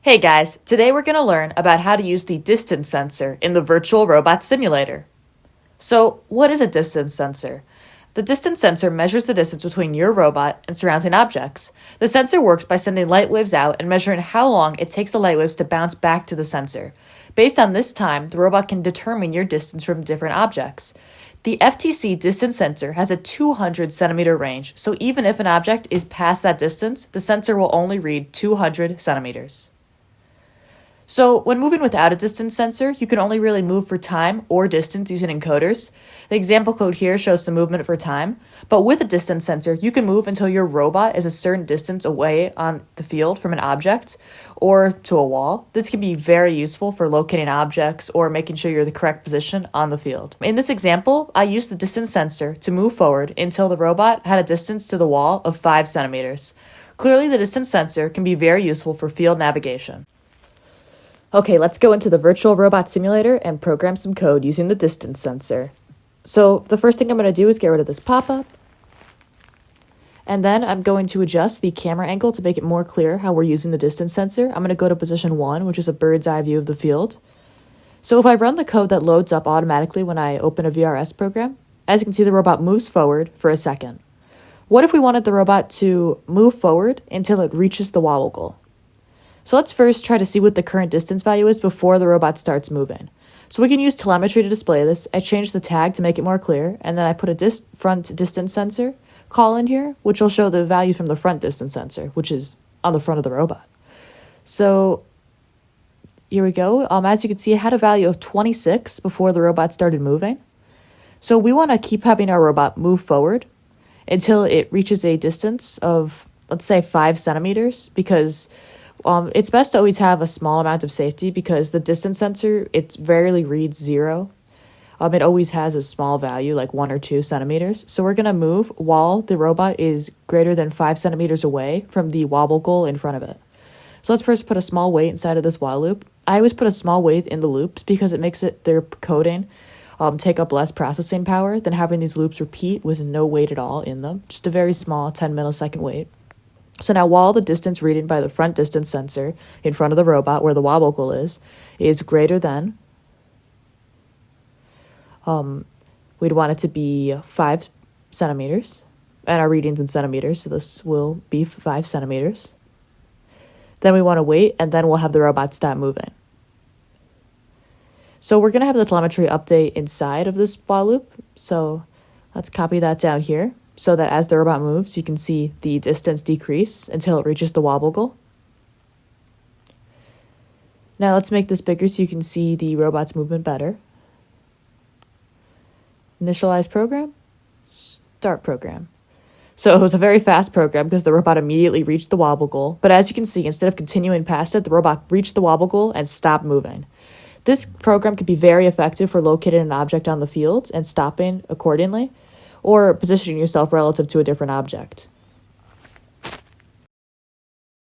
Hey guys, today we're going to learn about how to use the distance sensor in the virtual robot simulator. So, what is a distance sensor? The distance sensor measures the distance between your robot and surrounding objects. The sensor works by sending light waves out and measuring how long it takes the light waves to bounce back to the sensor. Based on this time, the robot can determine your distance from different objects. The FTC distance sensor has a 200 centimeter range, so even if an object is past that distance, the sensor will only read 200 centimeters. So when moving without a distance sensor, you can only really move for time or distance using encoders. The example code here shows some movement for time, but with a distance sensor, you can move until your robot is a certain distance away on the field from an object or to a wall. This can be very useful for locating objects or making sure you're the correct position on the field. In this example, I used the distance sensor to move forward until the robot had a distance to the wall of 5 centimeters. Clearly, the distance sensor can be very useful for field navigation. Okay, let's go into the virtual robot simulator and program some code using the distance sensor. So the first thing I'm going to do is get rid of this pop-up. And then I'm going to adjust the camera angle to make it more clear how we're using the distance sensor. I'm going to go to position 1, which is a bird's eye view of the field. So if I run the code that loads up automatically when I open a VRS program, as you can see, the robot moves forward for a second. What if we wanted the robot to move forward until it reaches the wobble goal? So let's first try to see what the current distance value is before the robot starts moving. So we can use telemetry to display this. I changed the tag to make it more clear, and then I put a front distance sensor call in here, which will show the value from the front distance sensor, which is on the front of the robot. So here we go. As you can see, it had a value of 26 before the robot started moving. So we want to keep having our robot move forward until it reaches a distance of, let's say, 5 centimeters, because it's best to always have a small amount of safety because the distance sensor, it rarely reads 0. It always has a small value, like 1 or 2 centimeters. So we're going to move while the robot is greater than 5 centimeters away from the wobble goal in front of it. So let's first put a small weight inside of this while loop. I always put a small weight in the loops because it makes their coding take up less processing power than having these loops repeat with no weight at all in them. Just a very small 10 millisecond weight. So now while the distance reading by the front distance sensor in front of the robot where the wobble goal is greater than, we'd want it to be 5 centimeters, and our reading's in centimeters, so this will be 5 centimeters. Then we want to wait, and then we'll have the robot stop moving. So we're going to have the telemetry update inside of this while loop, so let's copy that down here, so that as the robot moves, you can see the distance decrease until it reaches the wobble goal. Now let's make this bigger so you can see the robot's movement better. Initialize program, start program. So it was a very fast program because the robot immediately reached the wobble goal. But as you can see, instead of continuing past it, the robot reached the wobble goal and stopped moving. This program can be very effective for locating an object on the field and stopping accordingly, or positioning yourself relative to a different object.